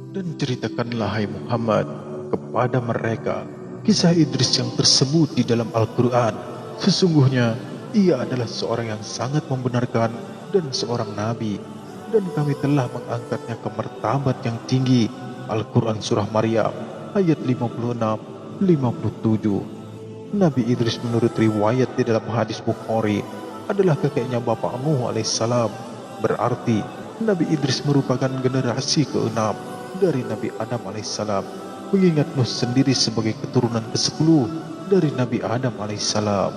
Dan ceritakanlah hai Muhammad kepada mereka kisah Idris yang tersebut di dalam Al-Quran. Sesungguhnya ia adalah seorang yang sangat membenarkan dan seorang nabi, dan kami telah mengangkatnya ke martabat yang tinggi. Al-Quran Surah Maryam ayat 56-57. Nabi Idris menurut riwayat di dalam hadis Bukhari adalah kakeknya Bapak Nuh alaihissalam. Berarti Nabi Idris merupakan generasi ke-6 dari Nabi Adam alaihissalam, mengingat Nuh sendiri sebagai keturunan ke-10 dari Nabi Adam alaihissalam.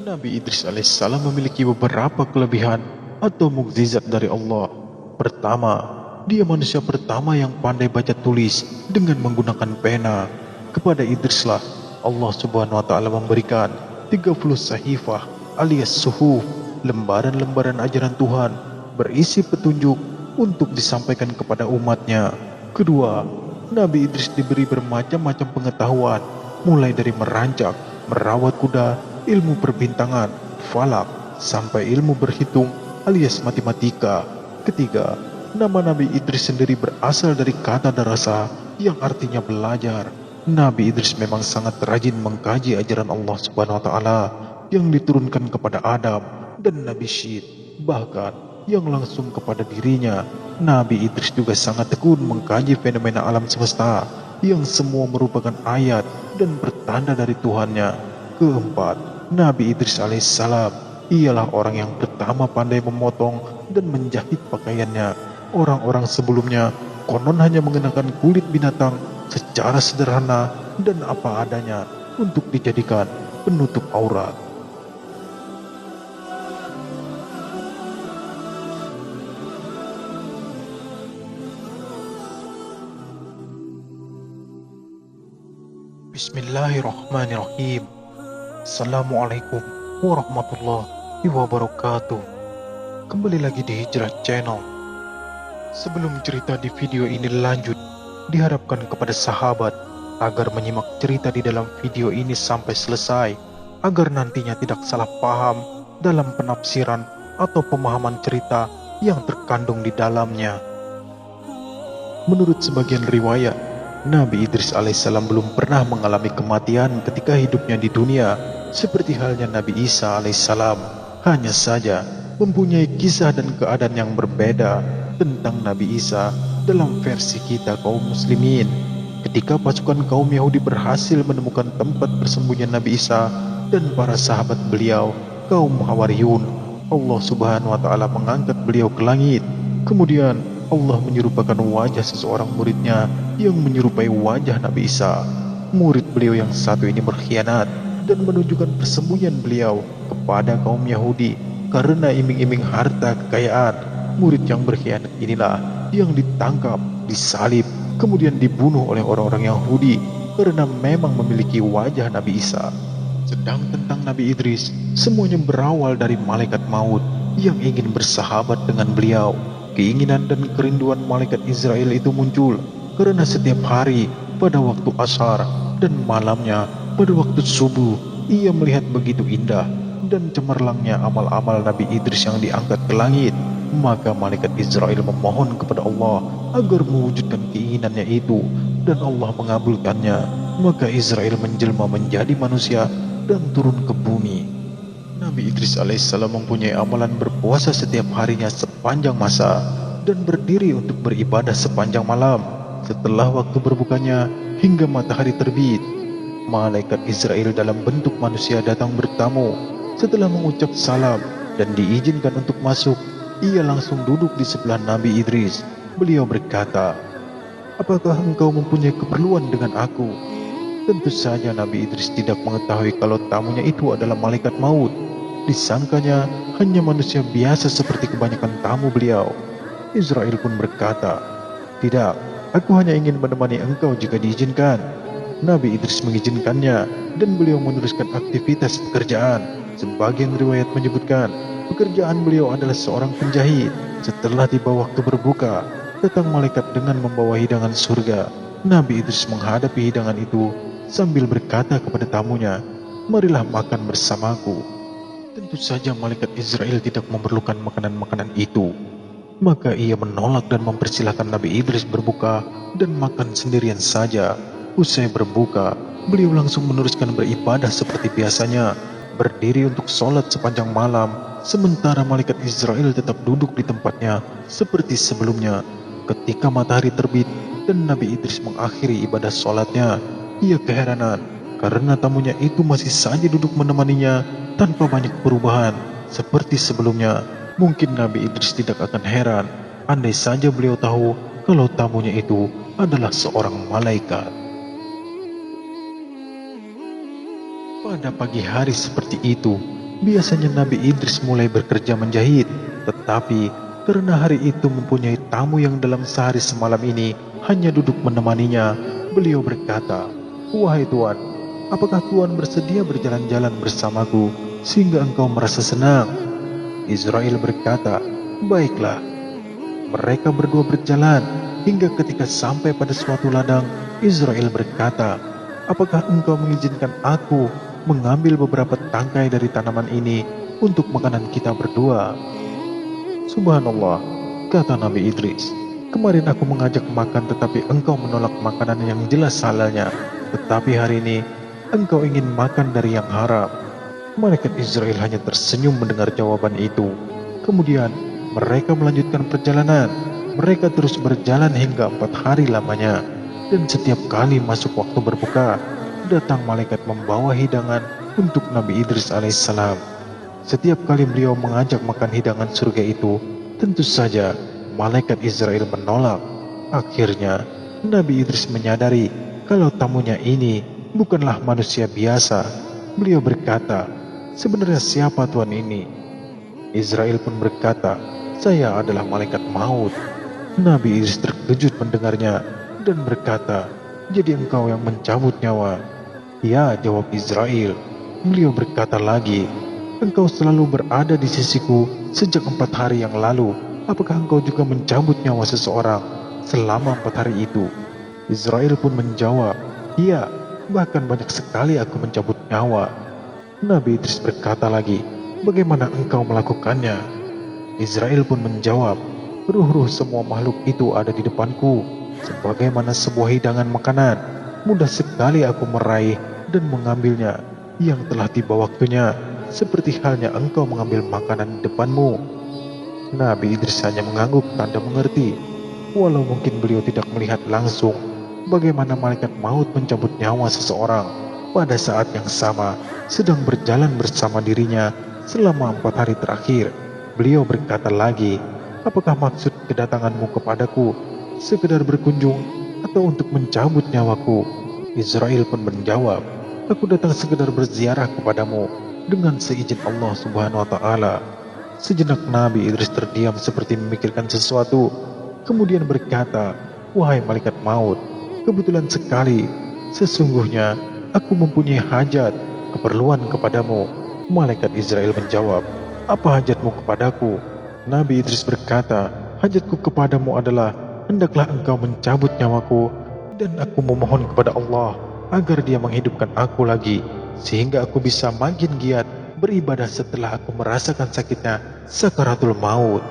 Nabi Idris alaihissalam memiliki beberapa kelebihan atau mukjizat dari Allah. Pertama, dia manusia pertama yang pandai baca tulis dengan menggunakan pena. Kepada Idrislah Allah Subhanahu wa taala memberikan 30 sahifah alias suhuf, lembaran-lembaran ajaran Tuhan berisi petunjuk untuk disampaikan kepada umatnya. Kedua, Nabi Idris diberi bermacam-macam pengetahuan, mulai dari merancak, merawat kuda, ilmu perbintangan, falak, sampai ilmu berhitung alias matematika. Ketiga, nama Nabi Idris sendiri berasal dari kata darasa yang artinya belajar. Nabi Idris memang sangat rajin mengkaji ajaran Allah Subhanahu wa taala yang diturunkan kepada Adam dan Nabi Syed, bahkan yang langsung kepada dirinya. Nabi Idris juga sangat tekun mengkaji fenomena alam semesta yang semua merupakan ayat dan pertanda dari Tuhannya. Keempat, Nabi Idris alaihissalam ialah orang yang pertama pandai memotong dan menjahit pakaiannya. Orang-orang sebelumnya konon hanya mengenakan kulit binatang secara sederhana dan apa adanya untuk dijadikan penutup aurat. Bismillahirrahmanirrahim. Assalamualaikum warahmatullahi wabarakatuh. Kembali lagi di Hijrah Channel. Sebelum cerita di video ini lanjut, diharapkan kepada sahabat agar menyimak cerita di dalam video ini sampai selesai, agar nantinya tidak salah paham dalam penafsiran atau pemahaman cerita yang terkandung di dalamnya. Menurut sebagian riwayat, Nabi Idris alaihissalam belum pernah mengalami kematian ketika hidupnya di dunia, seperti halnya Nabi Isa alaihissalam. Hanya saja mempunyai kisah dan keadaan yang berbeda tentang Nabi Isa dalam versi kita kaum muslimin. Ketika pasukan kaum Yahudi berhasil menemukan tempat persembunyian Nabi Isa dan para sahabat beliau, kaum Hawariyun, Allah Subhanahu wa taala mengangkat beliau ke langit. Kemudian Allah menyerupakan wajah seseorang muridnya yang menyerupai wajah Nabi Isa. Murid beliau yang satu ini berkhianat dan menunjukkan persembunyian beliau kepada kaum Yahudi karena iming-iming harta kekayaan. Murid yang berkhianat inilah yang ditangkap, disalib, kemudian dibunuh oleh orang-orang Yahudi karena memang memiliki wajah Nabi Isa. Sedang tentang Nabi Idris, semuanya berawal dari malaikat maut yang ingin bersahabat dengan beliau. Keinginan dan kerinduan malaikat Israel itu muncul karena setiap hari pada waktu ashar dan malamnya pada waktu subuh ia melihat begitu indah dan cemerlangnya amal-amal Nabi Idris yang diangkat ke langit. Maka malaikat Israel memohon kepada Allah agar mewujudkan keinginannya itu, dan Allah mengabulkannya. Maka Israel menjelma menjadi manusia dan turun ke bumi. Nabi Idris alaihissalam mempunyai amalan berpuasa setiap harinya sepanjang masa dan berdiri untuk beribadah sepanjang malam. Setelah waktu berbukanya hingga matahari terbit, malaikat Israel dalam bentuk manusia datang bertamu. Setelah mengucap salam dan diizinkan untuk masuk, ia langsung duduk di sebelah Nabi Idris. Beliau berkata, "Apakah engkau mempunyai keperluan dengan aku?" Tentu saja Nabi Idris tidak mengetahui kalau tamunya itu adalah malaikat maut. Disangkanya hanya manusia biasa seperti kebanyakan tamu beliau. Israel pun berkata, "Tidak, aku hanya ingin menemani engkau jika diizinkan." Nabi Idris mengizinkannya dan beliau meneruskan aktivitas pekerjaan. Sebagian riwayat menyebutkan pekerjaan beliau adalah seorang penjahit. Setelah tiba waktu berbuka, datang malaikat dengan membawa hidangan surga. Nabi Idris menghadapi hidangan itu sambil berkata kepada tamunya, "Marilah makan bersamaku." Tentu saja malaikat Israel tidak memerlukan makanan-makanan itu. Maka ia menolak dan mempersilahkan Nabi Idris berbuka dan makan sendirian saja. Usai berbuka, beliau langsung meneruskan beribadah seperti biasanya, berdiri untuk sholat sepanjang malam, sementara malaikat Israel tetap duduk di tempatnya seperti sebelumnya. Ketika matahari terbit dan Nabi Idris mengakhiri ibadah sholatnya, ia keheranan karena tamunya itu masih saja duduk menemaninya tanpa banyak perubahan seperti sebelumnya. Mungkin Nabi Idris tidak akan heran andai saja beliau tahu kalau tamunya itu adalah seorang malaikat. Pada pagi hari seperti itu, biasanya Nabi Idris mulai bekerja menjahit. Tetapi karena hari itu mempunyai tamu yang dalam sehari semalam ini hanya duduk menemaninya, beliau berkata, "Wahai Tuan, apakah Tuan bersedia berjalan-jalan bersamaku sehingga engkau merasa senang?" Israel berkata, "Baiklah." Mereka berdua berjalan hingga ketika sampai pada suatu ladang, Israel berkata, "Apakah engkau mengizinkan aku mengambil beberapa tangkai dari tanaman ini untuk makanan kita berdua?" "Subhanallah," kata Nabi Idris, "kemarin aku mengajak makan tetapi engkau menolak makanan yang jelas halalnya. Tetapi hari ini engkau ingin makan dari yang haram." Malaikat Israel hanya tersenyum mendengar jawaban itu. Kemudian mereka melanjutkan perjalanan. Mereka terus berjalan hingga 4 hari lamanya. Dan setiap kali masuk waktu berbuka, datang malaikat membawa hidangan untuk Nabi Idris alaihissalam. Setiap kali beliau mengajak makan hidangan surga itu, tentu saja malaikat Israel menolak. Akhirnya Nabi Idris menyadari kalau tamunya ini bukanlah manusia biasa. Beliau berkata, "Sebenarnya siapa Tuan ini?" Israel pun berkata, "Saya adalah malaikat maut." Nabi Idris terkejut mendengarnya dan berkata, "Jadi engkau yang mencabut nyawa?" "Ya," jawab Israel. Beliau berkata lagi, "Engkau selalu berada di sisiku sejak 4 hari yang lalu. Apakah engkau juga mencabut nyawa seseorang selama 4 hari itu?" Israel pun menjawab, "Iya, bahkan banyak sekali aku mencabut nyawa." Nabi Idris berkata lagi, "Bagaimana engkau melakukannya?" Israel pun menjawab, "Ruh-ruh semua makhluk itu ada di depanku, sebagaimana sebuah hidangan makanan. Mudah sekali aku meraih dan mengambilnya yang telah tiba waktunya, seperti halnya engkau mengambil makanan di depanmu." Nabi Idris hanya mengangguk tanda mengerti, walau mungkin beliau tidak melihat langsung bagaimana malaikat maut mencabut nyawa seseorang pada saat yang sama sedang berjalan bersama dirinya selama 4 hari terakhir. Beliau berkata lagi, "Apakah maksud kedatanganmu kepadaku sekedar berkunjung atau untuk mencabut nyawaku?" Israel pun menjawab, "Aku datang sekedar berziarah kepadamu dengan seizin Allah Subhanahu wa Ta'ala." Sejenak Nabi Idris terdiam seperti memikirkan sesuatu, kemudian berkata, "Wahai malaikat maut, kebetulan sekali, sesungguhnya aku mempunyai hajat, keperluan kepadamu." Malaikat Israel menjawab, "Apa hajatmu kepadaku?" Nabi Idris berkata, "Hajatku kepadamu adalah, hendaklah engkau mencabut nyawaku, dan aku memohon kepada Allah agar Dia menghidupkan aku lagi, sehingga aku bisa makin giat beribadah setelah aku merasakan sakitnya sakaratul maut."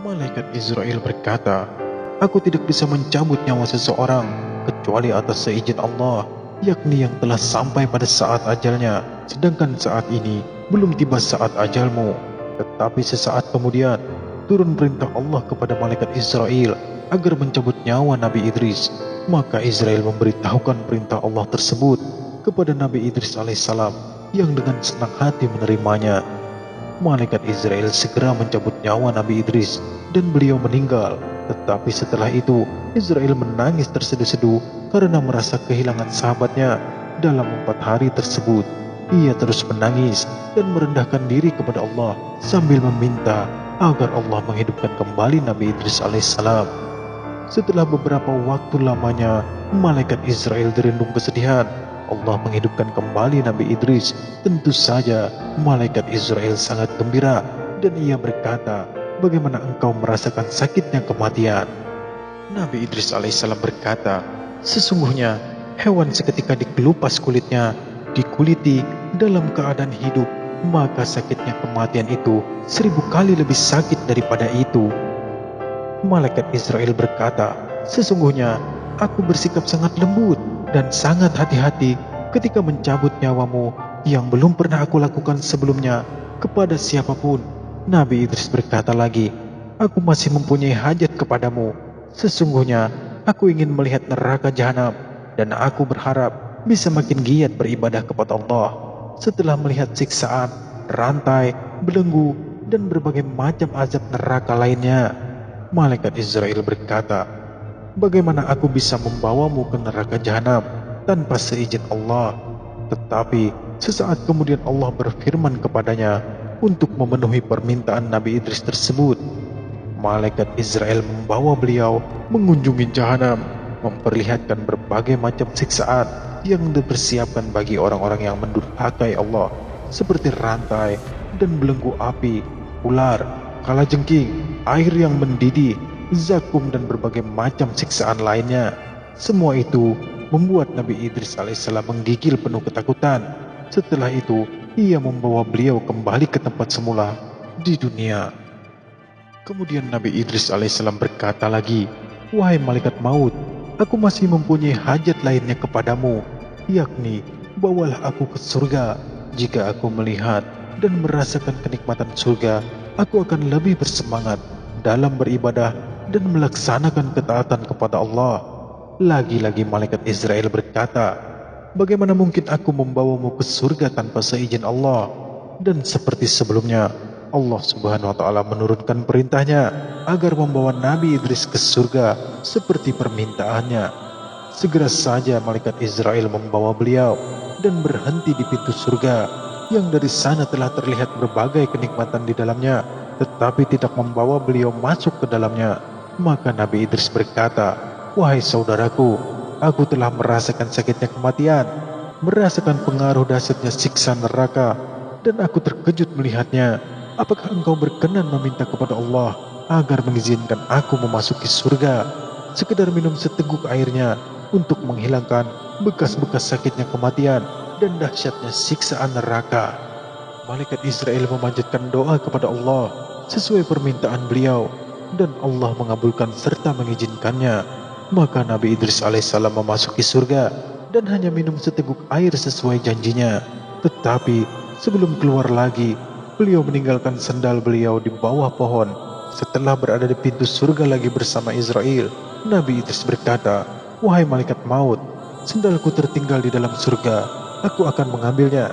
Malaikat Israel berkata, "Aku tidak bisa mencabut nyawa seseorang kecuali atas seizin Allah, yakni yang telah sampai pada saat ajalnya, sedangkan saat ini belum tiba saat ajalmu." Tetapi sesaat kemudian turun perintah Allah kepada malaikat Israel agar mencabut nyawa Nabi Idris. Maka Israel memberitahukan perintah Allah tersebut kepada Nabi Idris alaihissalam yang dengan senang hati menerimanya. Malaikat Israel segera mencabut nyawa Nabi Idris dan beliau meninggal. Tetapi setelah itu Israel menangis terseduh-seduh karena merasa kehilangan sahabatnya dalam 4 hari tersebut. Ia terus menangis dan merendahkan diri kepada Allah sambil meminta agar Allah menghidupkan kembali Nabi Idris alaihissalam. Setelah beberapa waktu lamanya, malaikat Israel dirundung kesedihan. Allah menghidupkan kembali Nabi Idris. Tentu saja malaikat Israel sangat gembira dan ia berkata, "Bagaimana engkau merasakan sakitnya kematian?" Nabi Idris alaihissalam berkata, "Sesungguhnya hewan seketika dikelupas kulitnya, dikuliti dalam keadaan hidup, maka sakitnya kematian itu 1000 kali lebih sakit daripada itu." Malaikat Israel berkata, "Sesungguhnya aku bersikap sangat lembut dan sangat hati-hati ketika mencabut nyawamu yang belum pernah aku lakukan sebelumnya kepada siapapun." Nabi Idris berkata lagi, "Aku masih mempunyai hajat kepadamu. Sesungguhnya aku ingin melihat neraka jahanam dan aku berharap bisa makin giat beribadah kepada Allah setelah melihat siksaan, rantai, belenggu, dan berbagai macam azab neraka lainnya." Malaikat Israel berkata, "Bagaimana aku bisa membawamu ke neraka jahanam tanpa seizin Allah?" Tetapi sesaat kemudian Allah berfirman kepadanya untuk memenuhi permintaan Nabi Idris tersebut. Malaikat Israel membawa beliau mengunjungi jahanam, memperlihatkan berbagai macam siksaan yang dipersiapkan bagi orang-orang yang mendurhakai Allah, seperti rantai dan belenggu api, ular, kalajengking, air yang mendidih, zakum, dan berbagai macam siksaan lainnya. Semua itu membuat Nabi Idris alaihissalam menggigil penuh ketakutan. Setelah itu, ia membawa beliau kembali ke tempat semula di dunia. Kemudian Nabi Idris alaihissalam berkata lagi, "Wahai malaikat maut, aku masih mempunyai hajat lainnya kepadamu, yakni bawalah aku ke surga. Jika aku melihat dan merasakan kenikmatan surga, aku akan lebih bersemangat dalam beribadah dan melaksanakan ketaatan kepada Allah." Lagi-lagi malaikat Israel berkata, "Bagaimana mungkin aku membawamu ke surga tanpa seizin Allah?" Dan seperti sebelumnya, Allah Subhanahu wa Ta'ala menurunkan perintahnya agar membawa Nabi Idris ke surga seperti permintaannya. Segera saja malaikat Israel membawa beliau dan berhenti di pintu surga, yang dari sana telah terlihat berbagai kenikmatan di dalamnya, tetapi tidak membawa beliau masuk ke dalamnya. Maka Nabi Idris berkata, "Wahai saudaraku, aku telah merasakan sakitnya kematian, merasakan pengaruh dahsyatnya siksa neraka, dan aku terkejut melihatnya. Apakah engkau berkenan meminta kepada Allah agar mengizinkan aku memasuki surga, sekedar minum seteguk airnya untuk menghilangkan bekas-bekas sakitnya kematian dan dahsyatnya siksaan neraka?" Malaikat Israel memanjatkan doa kepada Allah sesuai permintaan beliau, dan Allah mengabulkan serta mengizinkannya. Maka Nabi Idris alaihissalam memasuki surga dan hanya minum seteguk air sesuai janjinya. Tetapi sebelum keluar lagi, beliau meninggalkan sendal beliau di bawah pohon. Setelah berada di pintu surga lagi bersama Israel, Nabi Idris berkata, "Wahai malaikat maut, sendalku tertinggal di dalam surga. Aku akan mengambilnya."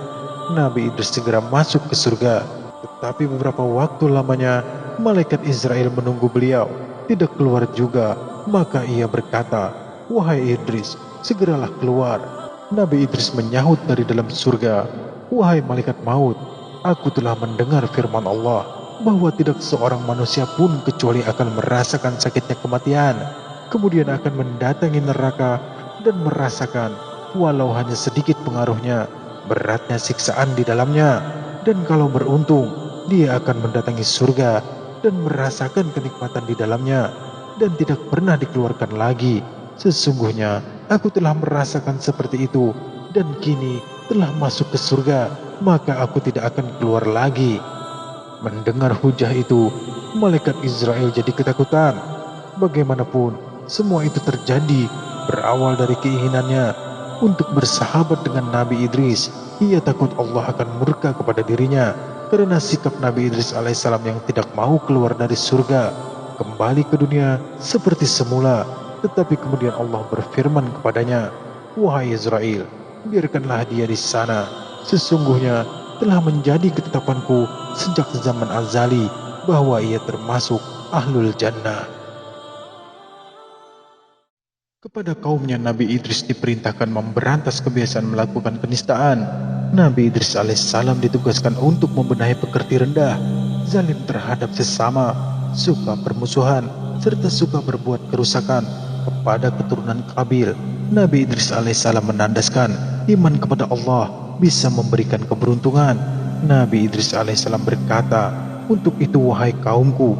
Nabi Idris segera masuk ke surga. Tetapi beberapa waktu lamanya, malaikat Israel menunggu beliau tidak keluar juga. Maka ia berkata, "Wahai Idris, segeralah keluar." Nabi Idris menyahut dari dalam surga, "Wahai malaikat maut, aku telah mendengar firman Allah bahwa tidak seorang manusia pun kecuali akan merasakan sakitnya kematian, kemudian akan mendatangi neraka dan merasakan, walau hanya sedikit pengaruhnya, beratnya siksaan di dalamnya. Dan kalau beruntung, dia akan mendatangi surga dan merasakan kenikmatan di dalamnya dan tidak pernah dikeluarkan lagi. Sesungguhnya aku telah merasakan seperti itu dan kini telah masuk ke surga, maka aku tidak akan keluar lagi." Mendengar hujah itu, malaikat Israel jadi ketakutan. Bagaimanapun, semua itu terjadi berawal dari keinginannya untuk bersahabat dengan Nabi Idris. Ia takut Allah akan murka kepada dirinya karena sikap Nabi Idris alaihissalam yang tidak mau keluar dari surga, kembali ke dunia seperti semula. Tetapi kemudian Allah berfirman kepadanya, "Wahai Israel, biarkanlah dia di sana. Sesungguhnya telah menjadi ketetapanku sejak zaman azali bahwa ia termasuk ahlul jannah." Kepada kaumnya, Nabi Idris diperintahkan memberantas kebiasaan melakukan penistaan. Nabi Idris alaihissalam ditugaskan untuk membenahi pekerti rendah, zalim terhadap sesama, suka permusuhan, serta suka berbuat kerusakan kepada keturunan Qabil. Nabi Idris alaihissalam menandaskan iman kepada Allah bisa memberikan keberuntungan. Nabi Idris alaihissalam berkata, "Untuk itu wahai kaumku,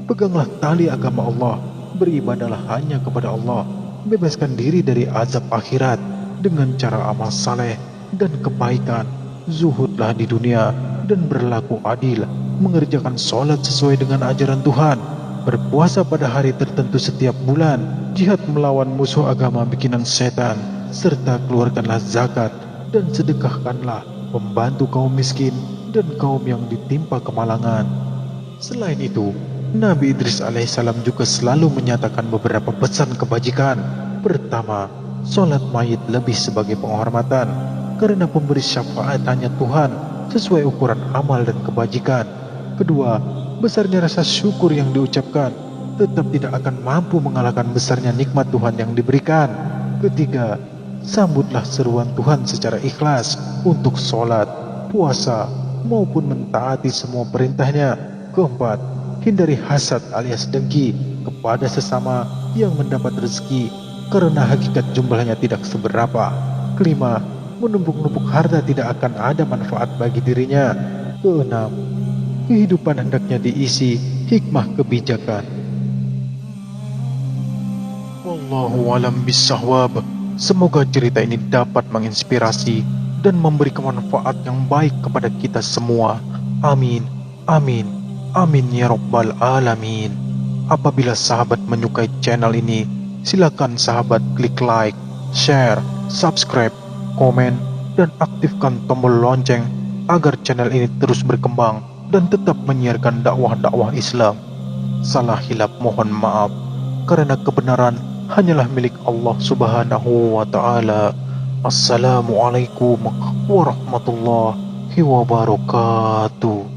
peganglah tali agama Allah, beribadahlah hanya kepada Allah, bebaskan diri dari azab akhirat dengan cara amal saleh dan kebaikan, zuhudlah di dunia dan berlaku adil, mengerjakan sholat sesuai dengan ajaran Tuhan, berpuasa pada hari tertentu setiap bulan, jihad melawan musuh agama bikinan setan, serta keluarkanlah zakat dan sedekahkanlah membantu kaum miskin dan kaum yang ditimpa kemalangan. Selain itu, Nabi Idris alaihissalam juga selalu menyatakan beberapa pesan kebajikan. Pertama, sholat mayit lebih sebagai penghormatan, karena pemberi syafaat hanya Tuhan sesuai ukuran amal dan kebajikan. Kedua, besarnya rasa syukur yang diucapkan tetap tidak akan mampu mengalahkan besarnya nikmat Tuhan yang diberikan. Ketiga, sambutlah seruan Tuhan secara ikhlas untuk sholat, puasa, maupun mentaati semua perintahnya. Keempat, hindari hasad alias dengki kepada sesama yang mendapat rezeki, karena hakikat jumlahnya tidak seberapa. Kelima, menumpuk-numpuk harta tidak akan ada manfaat bagi dirinya. Keenam, kehidupan hendaknya diisi hikmah kebijakan. Wallahu alam bisawab. Semoga cerita ini dapat menginspirasi dan memberi manfaat yang baik kepada kita semua. Amin, amin, amin ya rabbal alamin. Apabila sahabat menyukai channel ini, silakan sahabat klik like, share, subscribe, komen, dan aktifkan tombol lonceng agar channel ini terus berkembang dan tetap menyiarkan dakwah-dakwah Islam. Salah hilap mohon maaf, karena kebenaran hanyalah milik Allah Subhanahu wa ta'ala. Assalamualaikum warahmatullahi wabarakatuh.